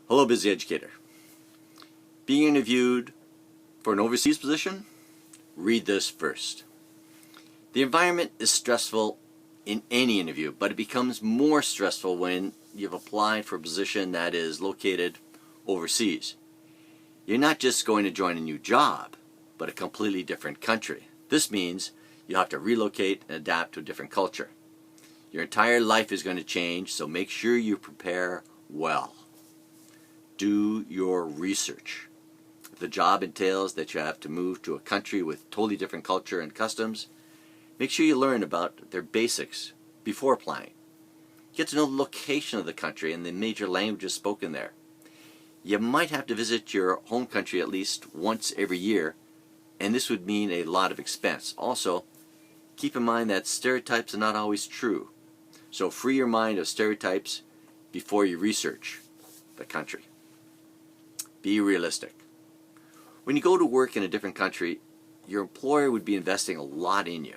Hello, busy educator. Being interviewed for an overseas position? Read this first. The environment is stressful in any interview, but it becomes more stressful when you've applied for a position that is located overseas. You're not just going to join a new job, but a completely different country. This means you'll have to relocate and adapt to a different culture. Your entire life is going to change, so make sure you prepare well. Do your research. If the job entails that you have to move to a country with totally different culture and customs, make sure you learn about their basics before applying. Get to know the location of the country and the major languages spoken there. You might have to visit your home country at least once every year, and this would mean a lot of expense. Also, keep in mind that stereotypes are not always true, so free your mind of stereotypes before you research the country. Be realistic. When you go to work in a different country, your employer would be investing a lot in you.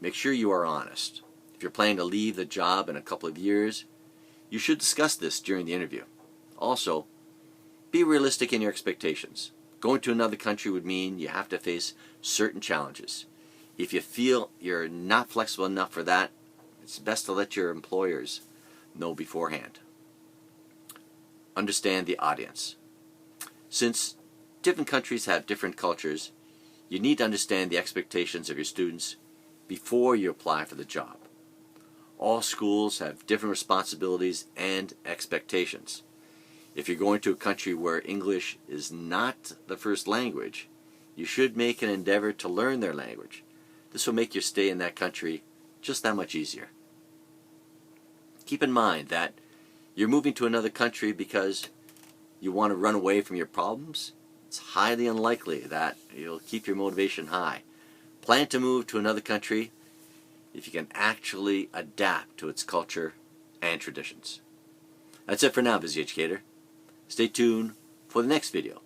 Make sure you are honest. If you're planning to leave the job in a couple of years, you should discuss this during the interview. Also, be realistic in your expectations. Going to another country would mean you have to face certain challenges. If you feel you're not flexible enough for that, it's best to let your employers know beforehand. Understand the audience. Since different countries have different cultures, you need to understand the expectations of your students before you apply for the job. All schools have different responsibilities and expectations. If you're going to a country where English is not the first language, you should make an endeavor to learn their language. This will make your stay in that country just that much easier. Keep in mind that you're moving to another country because you want to run away from your problems. It's highly unlikely that you'll keep your motivation high. Plan to move to another country if you can actually adapt to its culture and traditions. That's it for now, busy educator. Stay tuned for the next video,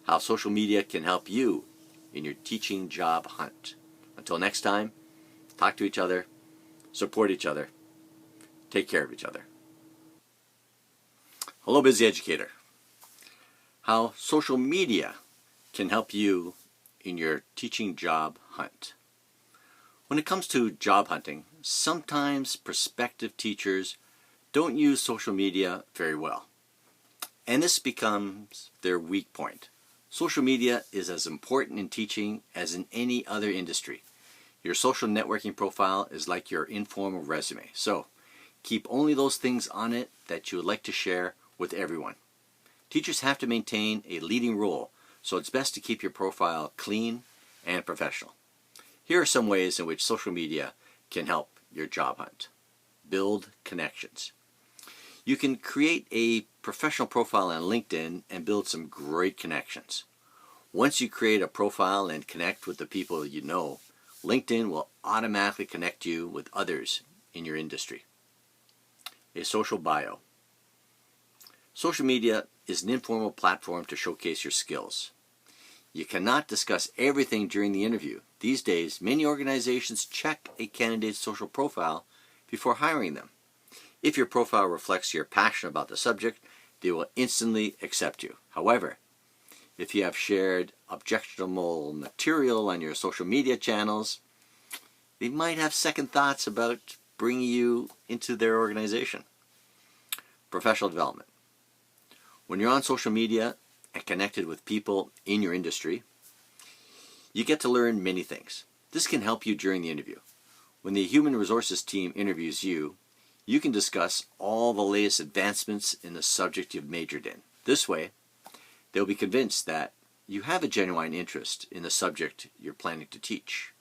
how social media can help you in your teaching job hunt. Until next time, talk to each other, support each other, take care of each other. Hello, busy educator. How social media can help you in your teaching job hunt. When it comes to job hunting, sometimes prospective teachers don't use social media very well, and this becomes their weak point. Social media is as important in teaching as in any other industry. Your social networking profile is like your informal resume, so keep only those things on it that you would like to share with everyone. Teachers have to maintain a leading role, so it's best to keep your profile clean and professional. Here are some ways in which social media can help your job hunt. Build connections. You can create a professional profile on LinkedIn and build some great connections. Once you create a profile and connect with the people you know, LinkedIn will automatically connect you with others in your industry. A social bio. Social media is an informal platform to showcase your skills. You cannot discuss everything during the interview. These days, many organizations check a candidate's social profile before hiring them. If your profile reflects your passion about the subject, they will instantly accept you. However, if you have shared objectionable material on your social media channels, they might have second thoughts about bringing you into their organization. Professional development. When you're on social media and connected with people in your industry, you get to learn many things. This can help you during the interview. When the human resources team interviews you, you can discuss all the latest advancements in the subject you've majored in. This way, they'll be convinced that you have a genuine interest in the subject you're planning to teach.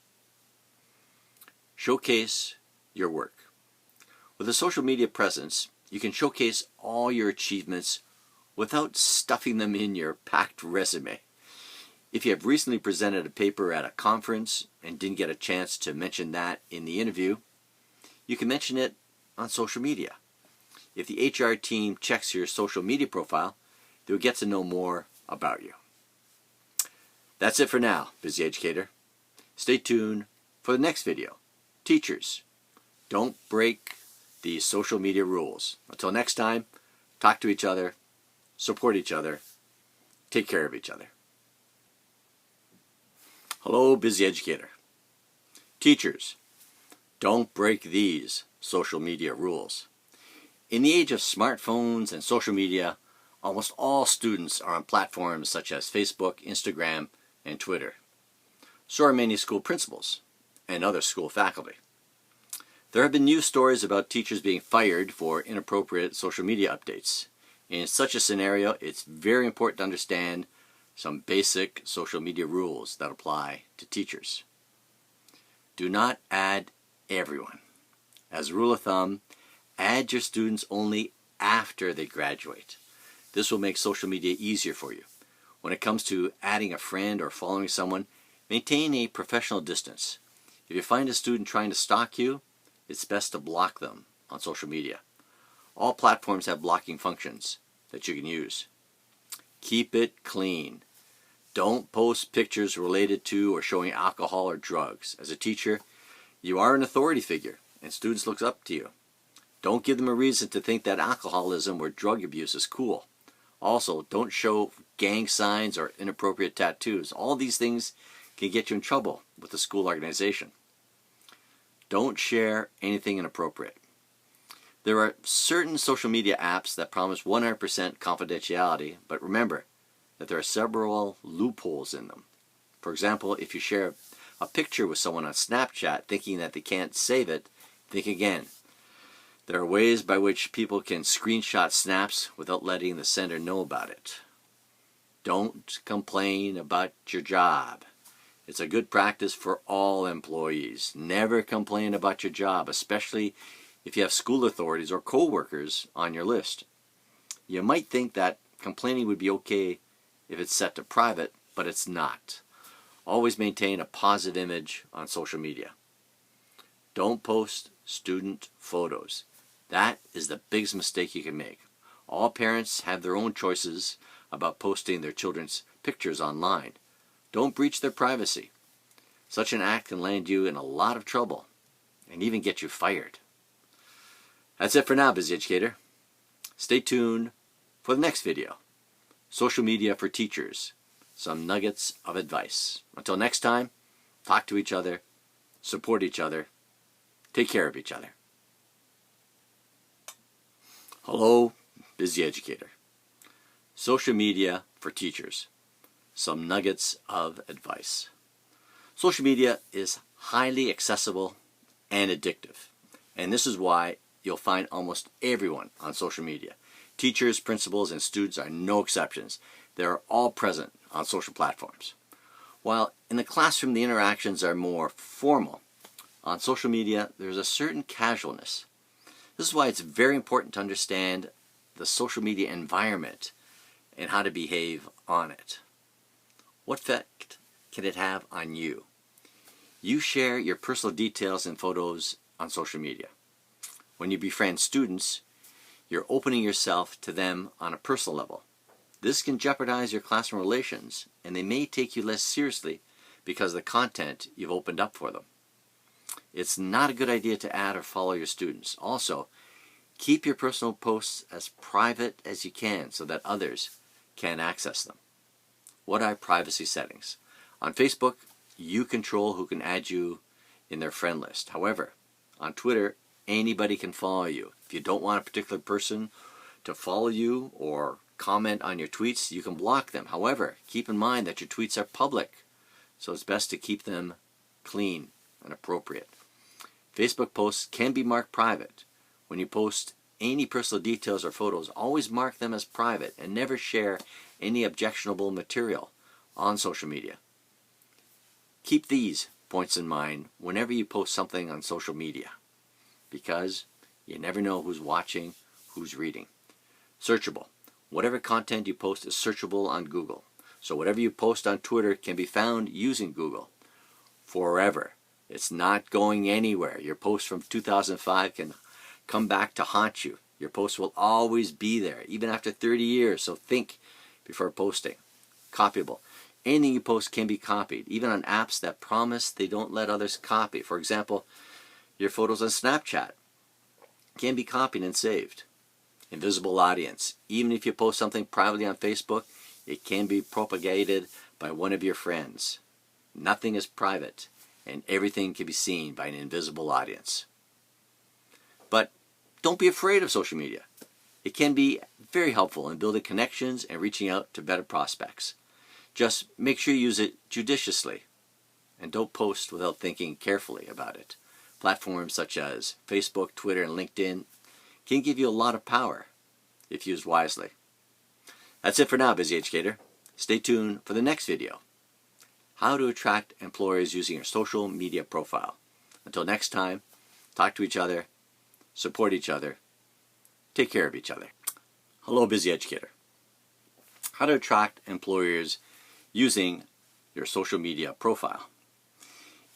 Showcase your work. With a social media presence, you can showcase all your achievements without stuffing them in your packed resume. If you have recently presented a paper at a conference and didn't get a chance to mention that in the interview, you can mention it on social media. If the HR team checks your social media profile, they'll get to know more about you. That's it for now, busy educator. Stay tuned for the next video. Teachers, don't break the social media rules. Until next time, talk to each other, support each other, take care of each other. Hello, busy educator. Teachers, don't break these social media rules. In the age of smartphones and social media, almost all students are on platforms such as Facebook, Instagram, and Twitter. So are many school principals and other school faculty. There have been news stories about teachers being fired for inappropriate social media updates. In such a scenario, it's very important to understand some basic social media rules that apply to teachers. Do not add everyone. As a rule of thumb, add your students only after they graduate. This will make social media easier for you. When it comes to adding a friend or following someone, maintain a professional distance. If you find a student trying to stalk you, it's best to block them on social media. All platforms have blocking functions that you can use. Keep it clean. Don't post pictures related to or showing alcohol or drugs. As a teacher, you are an authority figure and students look up to you. Don't give them a reason to think that alcoholism or drug abuse is cool. Also, don't show gang signs or inappropriate tattoos. All these things can get you in trouble with the school organization. Don't share anything inappropriate. There are certain social media apps that promise 100% confidentiality, but remember that there are several loopholes in them. For example, if you share a picture with someone on Snapchat thinking that they can't save it, think again. There are ways by which people can screenshot snaps without letting the sender know about it. Don't complain about your job. It's a good practice for all employees. Never complain about your job, especially if you have school authorities or co-workers on your list. You might think that complaining would be okay if it's set to private, but it's not. Always maintain a positive image on social media. Don't post student photos. That is the biggest mistake you can make. All parents have their own choices about posting their children's pictures online. Don't breach their privacy. Such an act can land you in a lot of trouble and even get you fired. That's it for now, busy educator. Stay tuned for the next video. Social media for teachers. Some nuggets of advice. Until next time, talk to each other, support each other, take care of each other. Hello, busy educator. Social media for teachers. Some nuggets of advice. Social media is highly accessible and addictive. And this is why you'll find almost everyone on social media. Teachers, principals, and students are no exceptions. They're all present on social platforms. While in the classroom the interactions are more formal, on social media there's a certain casualness. This is why it's very important to understand the social media environment and how to behave on it. What effect can it have on you? You share your personal details and photos on social media. When you befriend students, you're opening yourself to them on a personal level. This can jeopardize your classroom relations, and they may take you less seriously because of the content you've opened up for them. It's not a good idea to add or follow your students. Also, keep your personal posts as private as you can so that others can access them. What are privacy settings? On Facebook, you control who can add you in their friend list. However, on Twitter, anybody can follow you. If you don't want a particular person to follow you or comment on your tweets, you can block them. However, keep in mind that your tweets are public, so it's best to keep them clean and appropriate. Facebook posts can be marked private. When you post any personal details or photos, always mark them as private and never share any objectionable material on social media. Keep these points in mind whenever you post something on social media, because you never know who's watching, who's reading. Searchable. Whatever content you post is searchable on Google. So whatever you post on Twitter can be found using Google forever. It's not going anywhere. Your post from 2005 can come back to haunt you. Your post will always be there, even after 30 years. So think before posting. Copyable. Anything you post can be copied, even on apps that promise they don't let others copy. For example, your photos on Snapchat can be copied and saved. Invisible audience. Even if you post something privately on Facebook, it can be propagated by one of your friends. Nothing is private, and everything can be seen by an invisible audience. But don't be afraid of social media. It can be very helpful in building connections and reaching out to better prospects. Just make sure you use it judiciously, and don't post without thinking carefully about it. Platforms such as Facebook, Twitter, and LinkedIn can give you a lot of power if used wisely. That's it for now, Busy Educator. Stay tuned for the next video. How to attract employers using your social media profile. Until next time, talk to each other, support each other, take care of each other. Hello, Busy Educator. How to attract employers using your social media profile.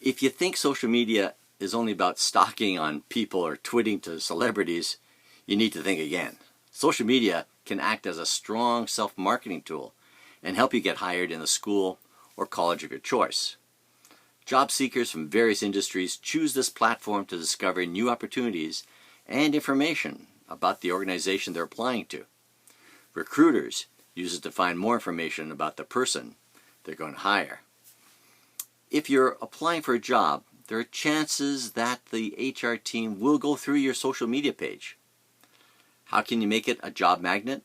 If you think social media is only about stalking on people or tweeting to celebrities, you need to think again. Social media can act as a strong self-marketing tool and help you get hired in the school or college of your choice. Job seekers from various industries choose this platform to discover new opportunities and information about the organization they're applying to. Recruiters use it to find more information about the person they're going to hire. If you're applying for a job, there are chances that the HR team will go through your social media page. How can you make it a job magnet?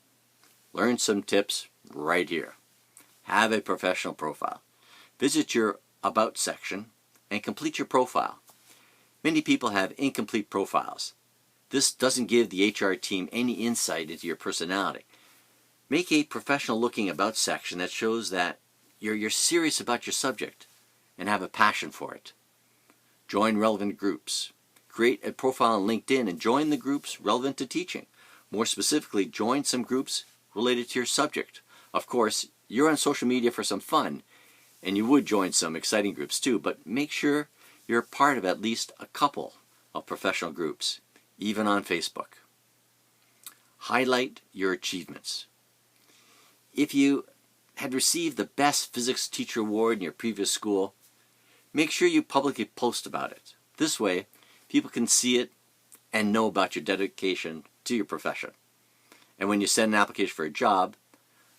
Learn some tips right here. Have a professional profile. Visit your About section and complete your profile. Many people have incomplete profiles. This doesn't give the HR team any insight into your personality. Make a professional-looking About section that shows that you're serious about your subject and have a passion for it. Join relevant groups. Create a profile on LinkedIn and join the groups relevant to teaching. More specifically, join some groups related to your subject. Of course, you're on social media for some fun, and you would join some exciting groups too, but make sure you're part of at least a couple of professional groups, even on Facebook. Highlight your achievements. If you had received the best physics teacher award in your previous school, make sure you publicly post about it. This way, people can see it and know about your dedication to your profession. And when you send an application for a job,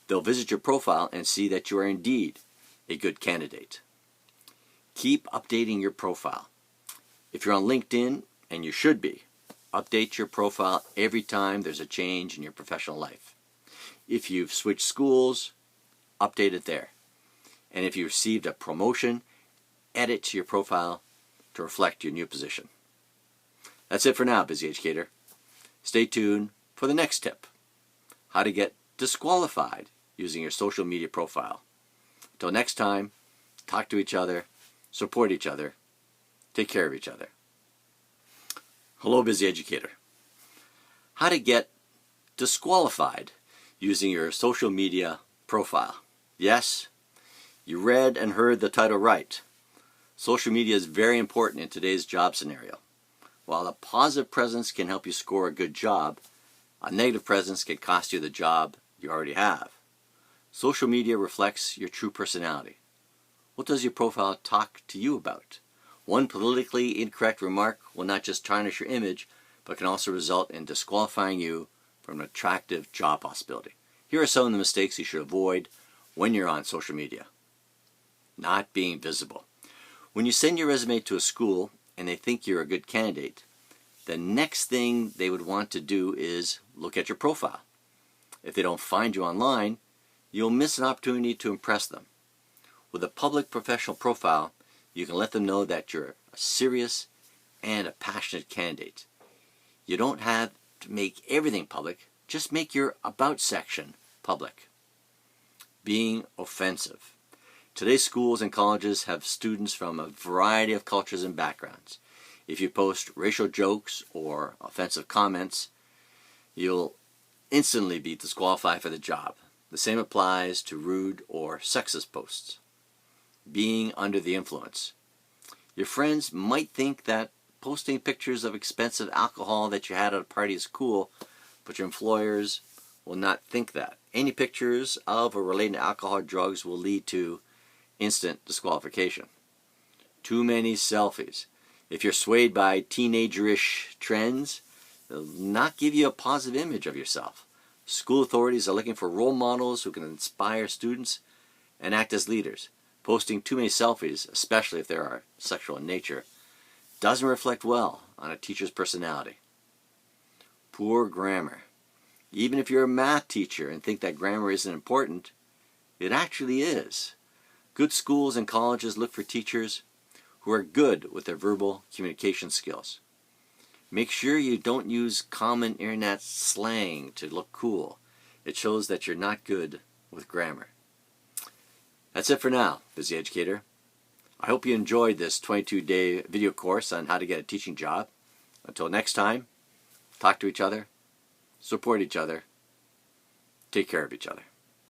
they'll visit your profile and see that you are indeed a good candidate. Keep updating your profile. If you're on LinkedIn, and you should be, update your profile every time there's a change in your professional life. If you've switched schools, update it there. And if you received a promotion, edit to your profile to reflect your new position. That's it for now, Busy Educator. Stay tuned for the next tip. How to get disqualified using your social media profile. Until next time, talk to each other, support each other, take care of each other. Hello, Busy Educator. How to get disqualified using your social media profile. Yes, you read and heard the title right. Social media is very important in today's job scenario. While a positive presence can help you score a good job, a negative presence can cost you the job you already have. Social media reflects your true personality. What does your profile talk to you about? One politically incorrect remark will not just tarnish your image, but can also result in disqualifying you from an attractive job possibility. Here are some of the mistakes you should avoid when you're on social media. Not being visible. When you send your resume to a school and they think you're a good candidate, the next thing they would want to do is look at your profile. If they don't find you online, you'll miss an opportunity to impress them. With a public professional profile, you can let them know that you're a serious and a passionate candidate. You don't have to make everything public, just make your About section public. Being offensive. Today's schools and colleges have students from a variety of cultures and backgrounds. If you post racial jokes or offensive comments, you'll instantly be disqualified for the job. The same applies to rude or sexist posts. Being under the influence. Your friends might think that posting pictures of expensive alcohol that you had at a party is cool, but your employers will not think that. Any pictures of or related to alcohol or drugs will lead to instant disqualification. Too many selfies. If you're swayed by teenager-ish trends, They'll not give you a positive image of yourself. School authorities are looking for role models who can inspire students and act as leaders. Posting too many selfies, especially if they are sexual in nature, doesn't reflect well on a teacher's personality. Poor grammar. Even if you're a math teacher and think that grammar isn't important, it actually is. Good schools and colleges look for teachers who are good with their verbal communication skills. Make sure you don't use common internet slang to look cool. It shows that you're not good with grammar. That's it for now, Busy Educator. I hope you enjoyed this 22-day video course on how to get a teaching job. Until next time, talk to each other, support each other, take care of each other.